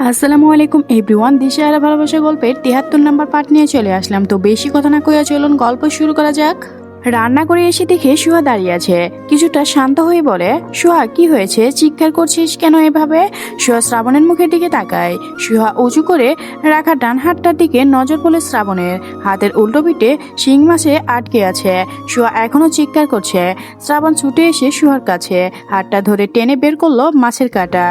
আসসালামু আলাইকুম এভরিওয়ান। দিশেহারা ভালোবাসা গল্পের ৭৩ নম্বর পার্ট নিয়ে চলে আসলাম। তো বেশি কথা না কইয়া চলুন গল্প শুরু করা যাক। রান্না করে এসে দেখে সুহা দাঁড়িয়ে আছে। কিছুটা শান্ত হয়ে বলে, সুহা কি হয়েছে, চিৎকার করছিস কেন এভাবে? সুহা শ্রাবণের মুখের দিকে তাকায়। সুহা উঁচু করে রাখা ডান হাতটার দিকে নজর পড়ে শ্রাবণের হাতের উল্টো পিঠে শিং মাছে আটকে আছে। সুহা এখনো চিৎকার করছে। শ্রাবণ ছুটে এসে সুহার কাছে হাতটা ধরে টেনে বের করলো মাছের কাঁটা।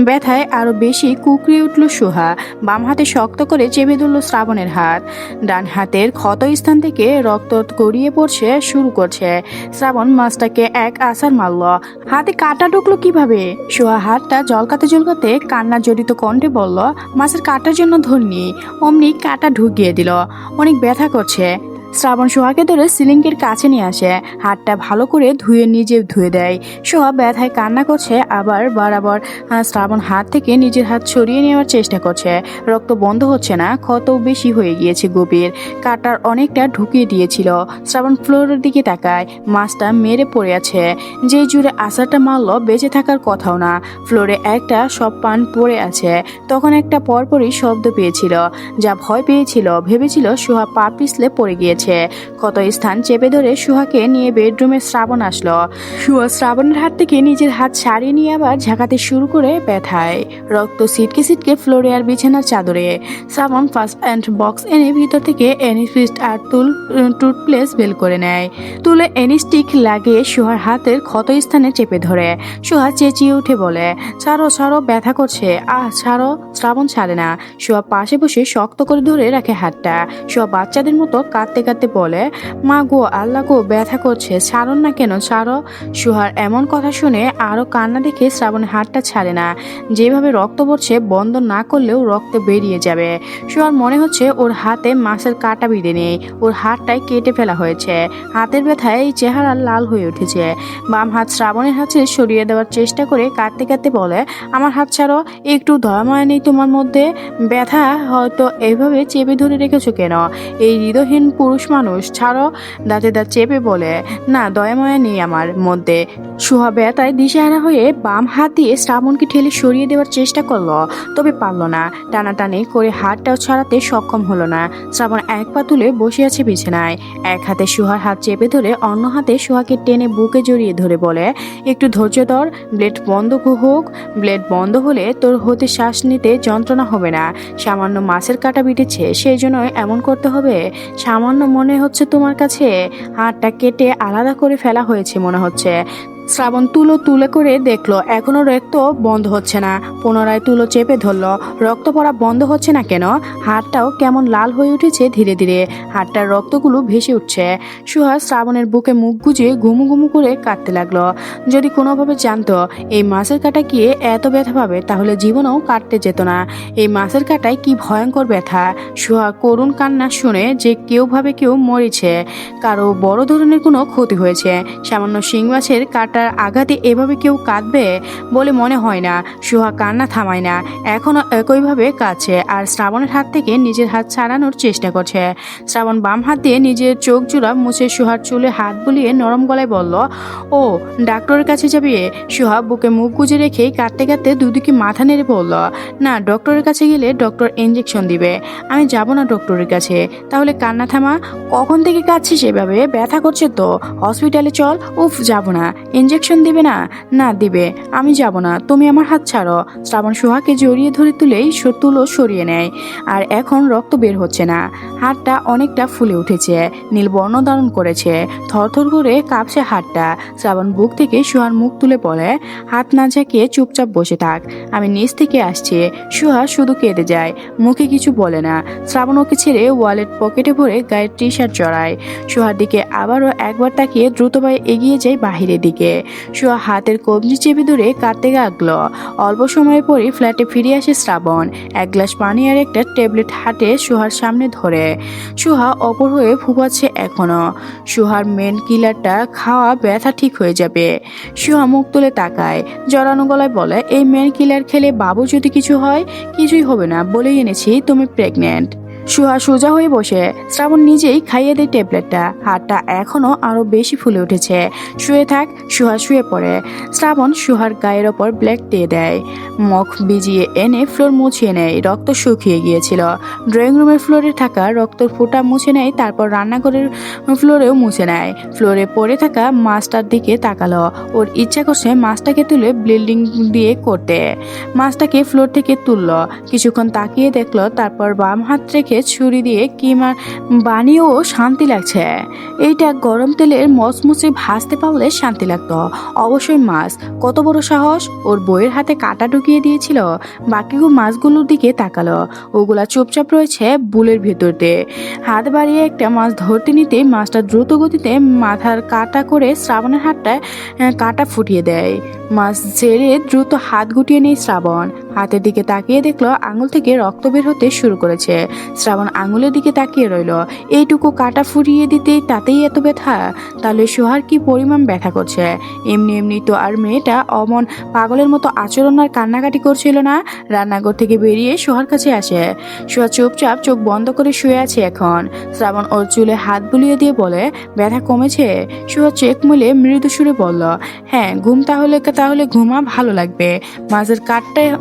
ব্যথায় আরো বেশি কুকড়িয়ে উঠল সুহা। বাম হাতে শক্ত করে চেপে ধরল শ্রাবণের হাত। ডান হাতের ক্ষত স্থান থেকে রক্ত গড়িয়ে পড়ছে শুরু করছে। শ্রাবণ মাছটাকে এক আছাড় মারল। হাতে কাঁটা ঢুকলো কিভাবে? সুহা হাতটা জলকাতে জলকাতে কান্না জড়িত কণ্ঠে বলল, মাছের কাটার জন্য ধরনি, অমনি কাঁটা ঢুকিয়ে দিল। অনেক ব্যথা করছে। শ্রাবণ সোহাকে ধরে সিলিংয়ের কাছে নিয়ে আসে। হাতটা ভালো করে ধুয়ে নিজে ধুয়ে দেয়। সোহা ব্যথায় কান্না করছে, আবার বরাবর শ্রাবণ হাত থেকে নিজের হাত সরিয়ে নেওয়ার চেষ্টা করছে। রক্ত বন্ধ হচ্ছে না, ক্ষত বেশি হয়ে গিয়েছে গভীর। কাটার অনেকটা ঢুকিয়ে দিয়েছিল। শ্রাবণ ফ্লোরের দিকে তাকায়। মাছটা মেরে পড়ে আছে। যে জুড়ে আছাড়টা মারলো বেঁচে থাকার কথাও না। ফ্লোরে একটা সব পান পড়ে আছে। তখন একটা পরপরই শব্দ পেয়েছিল। যা ভয় পেয়েছিল, ভেবেছিল সুহা পা পিছলে পড়ে গিয়েছে। ক্ষত স্থান চেপে ধরে সুহাকে নিয়ে বেডরুমে শ্রাবণ আসলো। সুহা শ্রাবণের হাত থেকে নিজের হাত ছাড়িয়ে নিয়ে আবার ঝাঁকাতে শুরু করে ব্যথায়। রক্ত ছিটকে ছিটকে ফ্লোরে আর বিছানার চাদরে। শ্রাবণ ফার্স্ট অ্যান্ড বক্স এনে ভিতর থেকে অ্যানিফিস্ট আর টুথপ্লেস বের করে নেয়। তুলে অ্যানিস্টিক লাগিয়ে সুহার হাতের ক্ষত স্থানে চেপে ধরে। সুহা চেঁচিয়ে উঠে বলে, ছাড়ো ছাড়ো, ব্যথা করছে, ছাড়ো। শ্রাবণ ছাড়ে না। সুহা পাশে বসে শক্ত করে ধরে রাখে হাতটা। সুহা বাচ্চাদের মতো কাঁদতে কাঁদতে বলে, মা গো, আল্লাহ গো, ব্যথা করছে, ছাড়ুন না কেন, ছাড়ো। সুহার এমন কথা শুনে আরো কান্না দেখে শ্রাবণের হাতটা ছাড়ে না। যেভাবে রক্ত পড়ছে, বন্ধ না করলেও রক্ত বেরিয়ে যাবে। সুহার মনে হচ্ছে ওর হাতে মাছের কাঁটা বিঁধে নেই, ওর হাতটাই কেটে ফেলা হয়েছে। হাতের ব্যথায় চেহারা লাল হয়ে উঠেছে। বাম হাত শ্রাবণের হাতে সরিয়ে দেওয়ার চেষ্টা করে কাঁদতে কাঁদতে বলে, আমার হাত ছাড়ো, একটু দয়া মায়া নেই তোমার মধ্যে? ব্যথা হয়তো এভাবে চেপে ধরে রেখেছো কেন? এই হৃদয়হীন পুরুষ মানুষ, ছাড়ো। দাঁতে দাঁত চেপে বলে, না, দয়া মায়া নেই আমার মধ্যে। সুহা ব্যথায় দিশেহারা হয়ে বাম হাত দিয়ে শ্রাবণকে ঠেলে সরিয়ে দেওয়ার চেষ্টা করলো, তবে পারল না। টানাটানি করে হাতটাও ছাড়াতে সক্ষম হলো না। শ্রাবণ এক পা তুলে বসে আছে বিছানায়। এক হাতে সুহার হাত চেপে ধরে অন্য হাতে সুহাকে টেনে বুকে জড়িয়ে ধরে বলে, একটু ধৈর্য ধর, ব্লেড বন্ধ হোক। ব্লেড বন্ধ হলে তোর হতে শ্বাস নিতে যন্ত্রণা হবে না। সামান্য মাছের কাঁটা বিটেছে, সেই জন্য এমন করতে হবে? সামান্য মনে হচ্ছে তোমার কাছে? হাতটা কেটে আলাদা করে ফেলা হয়েছে মনে হচ্ছে। শ্রাবণ তুলো তুলে করে দেখলো, এখনো রক্ত বন্ধ হচ্ছে না। পুনরায় তুলো চেপে ধরলো, রক্ত পড়া বন্ধ হচ্ছে না কেন? হাতটাও কেমন লাল হয়ে উঠেছে ধীরে ধীরে। হাতটার রক্তগুলো ভেসে উঠছে। সুহা শ্রাবণের বুকে মুখ গুজে ঘুমু ঘুমু করে কাঁদতে লাগলো। যদি কোনোভাবে জানতো এই মাছের কাঁটা গিয়ে এত ব্যথা পাবে, তাহলে জীবনেও কাটতে যেত না। এই মাছের কাঁটায় কি ভয়ঙ্কর ব্যথা! সুহা করুণ কান্না শুনে যে কেউ ভাবে কেউ মরেছে, কারো বড় ধরনের কোনো ক্ষতি হয়েছে। সামান্য শিং মাছের কাঁটা আঘাতে এভাবে কেউ কাঁদবে বলে মনে হয় না। সুহা কান্না থামায় না, এখনো একইভাবে কাঁদছে আর শ্রাবণের হাত থেকে নিজের হাত ছাড়ানোর চেষ্টা করছে। শ্রাবণ বাম হাত দিয়ে নিজের চোখ জোড়া মুছে সুহার চুলে হাত বুলিয়ে নরম গলায় বলল, ও ডাক্তারের কাছে যাবি? সুহা বুকে মুখ গুজে রেখে কাঁদতে কাঁদতে দুদিকে মাথা নেড়ে বলল, না, ডক্টরের কাছে গেলে ডক্টর ইঞ্জেকশন দিবে, আমি যাব না ডক্টরের কাছে। তাহলে কান্না থামা, কখন থেকে কাঁদছিস এভাবে? ব্যথা করছে তো, হসপিটালে চল। উফ, যাব না। ইঞ্জেকশন দিবে না? না দিবে, আমি যাব না, তুমি আমার হাত ছাড়ো। শ্রাবণ সুহাকে জড়িয়ে ধরে তুলেই তুলো সরিয়ে নেয়। আর এখন রক্ত বের হচ্ছে না। হাতটা অনেকটা ফুলে উঠেছে, নীল বর্ণ ধারণ করেছে। থরথর করে কাঁপছে হাতটা। শ্রাবণ বুক থেকে সুহার মুখ তুলে বলে, হাত না ঝাঁকিয়ে চুপচাপ বসে থাক, আমি নিচ থেকে আসছি। সুহা শুধু কেঁদে যায়, মুখে কিছু বলে না। শ্রাবণ ওকে ছেড়ে ওয়ালেট পকেটে ভরে গায়ের টি শার্ট জড়ায়। সুহার দিকে আবারও একবার তাকিয়ে দ্রুত পায়ে এগিয়ে যায় বাহিরের দিকে। সুহা হাতের কবজি চেপে ধরে কাঁদতে লাগলো। অল্প সময় পরে ফ্ল্যাটে ফিরে আসে শ্রাবণ। এক গ্লাস পানি আর একটা ট্যাবলেট হাতে সুহার সামনে ধরে। সুহা অপর হয়ে ফুপাচ্ছে এখনো। সুহার মেন কিলারটা খাওয়া ব্যথা ঠিক হয়ে যাবে। সুহা মুখ তুলে তাকায়, জড়ানো গলায় বলে, এই মেন কিলার খেলে বাবু যদি কিছু হয়? কিছুই হবে না, বলেই এনেছি তুমি প্রেগনেন্ট। সুহা সোজা হয়ে বসে। শ্রাবণ নিজেই খাইয়ে দেয় ট্যাবলেটটা। হাতটা এখনো আরো বেশি ফুলে উঠেছে। শুয়ে থাক। সুহা শুয়ে পড়ে। শ্রাবণ সুহার গায়ের ওপর ব্ল্যাক দিয়ে দেয়। মুখ ভিজিয়ে এনে ফ্লোর মুছিয়ে নেয়। রক্ত শুকিয়ে গিয়েছিল। ড্রয়িং রুমের ফ্লোরে থাকা রক্তর ফোঁটা মুছে নেয়। তারপর রান্নাঘরের ফ্লোরেও মুছে নেয়। ফ্লোরে পড়ে থাকা মাছটার দিকে তাকালো। ওর ইচ্ছা করছে মাছটাকে তুলে ব্লিডিং দিয়ে করতে। মাছটাকে ফ্লোর থেকে তুললো। কিছুক্ষণ তাকিয়ে দেখলো। তারপর বাম হাত রেখে ছুরি দিয়ে কিমা বানিয়েও শান্তি লাগছে। এইটা গরম তেলের মচমচে ভাজতে পারলে শান্তি লাগতো। অবশ্যই মাছ। কত বড় সাহস! ওর বইয়ের হাতে কাঁটা ঢুকিয়ে দিয়েছিল। বাকিগুলো মাছগুলোর দিকে তাকালো। ওগুলা চুপচাপ রয়েছে বুলের ভেতর দিয়ে। হাত বাড়িয়ে একটা মাছ ধরতে নিতে মাছটা দ্রুত গতিতে মাথার কাটা করে শ্রাবণের হাতটা কাটা ফুটিয়ে দেয়। মাছ ছেড়ে দ্রুত হাত গুটিয়ে নেয় শ্রাবণ। হাতের দিকে তাকিয়ে দেখলো আঙুল থেকে রক্ত বের হতে শুরু করেছে। শ্রাবণ আঙুলের দিকে তাকিয়ে রইল। এইটুকু কাটা ফুরিয়ে দিতে তাতেই এত ব্যথা? তাহলে সোহার কি পরিমাণ ব্যথা করছে? এমনি এমনি তো আর মেয়েটা অমন পাগলের মতো আচরণ আর কান্নাকাটি করছিল না। রান্নাঘর থেকে বেরিয়ে সোহার কাছে আসে। সোহা চুপচাপ চোখ বন্ধ করে শুয়ে আছে এখন। শ্রাবণ ওর চুলে হাত বুলিয়ে দিয়ে বলে, ব্যথা কমেছে? সোহা চেক মুলে মৃদু সুরে বলল, হ্যাঁ, ঘুম তাহলে ঘুমা, ভালো লাগবে।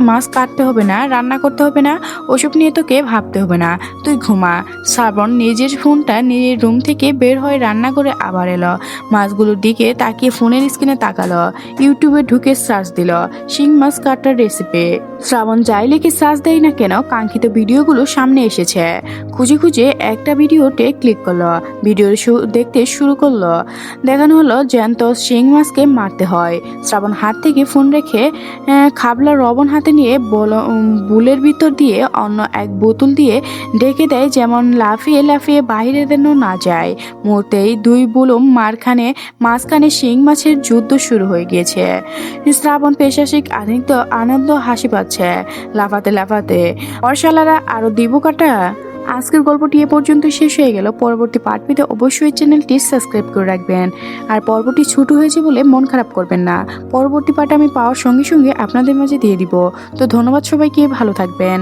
মাছ কাটতে হবে না, রান্না করতে হবে না, ওসব নিয়ে তোকে ভাবতে হবে না, তুই ঘুমা। শ্রাবণ নিজের ফোনটা নিজের রুম থেকে বের হয়ে রান্না করে আবার এলো। মাছগুলোর দিকে তাকিয়ে ফোনের স্ক্রিনে তাকালো। ইউটিউবে ঢুকে সার্চ দিল শিং মাছ কাটার রেসিপি। শ্রাবণ যাই লিখে সার্চ দেয় না কেন, কাঙ্ক্ষিত ভিডিওগুলো সামনে এসেছে। খুঁজে খুঁজে একটা ভিডিওতে ক্লিক করলো। ভিডিও দেখতে শুরু করলো। দেখানো হলো জ্যান্ত শিং মাছকে মারতে হয়। শ্রাবণ হাত থেকে ফোন রেখে খাবলা লবণ হাতে নিয়ে বুলের ভিতর দিয়ে অন্য এক বোতল দিয়ে ঢেকে দেয়, যেমন লাফিয়ে লাফিয়ে বাইরে যেন না যায়। মুহূর্তেই দুই বুলুম মাঝখানে শিং মাছের যুদ্ধ শুরু হয়ে গিয়েছে। শ্রাবণ পেশাসিক আনন্দ হাসি পাচ্ছে লাফাতে লাফাতে। অর্শালারা আরো দিব কাটা। আজকের গল্পটি এ পর্যন্ত শেষ হয়ে গেল। পরবর্তী পার্ট পেতে অবশ্যই চ্যানেলটি সাবস্ক্রাইব করে রাখবেন। আর পর্বটি ছোট হয়েছে বলে মন খারাপ করবেন না। পরবর্তী পার্ট আমি পাওয়ার সঙ্গে সঙ্গে আপনাদের মাঝে দিয়ে দিব। তো ধন্যবাদ সবাইকে, ভালো থাকবেন।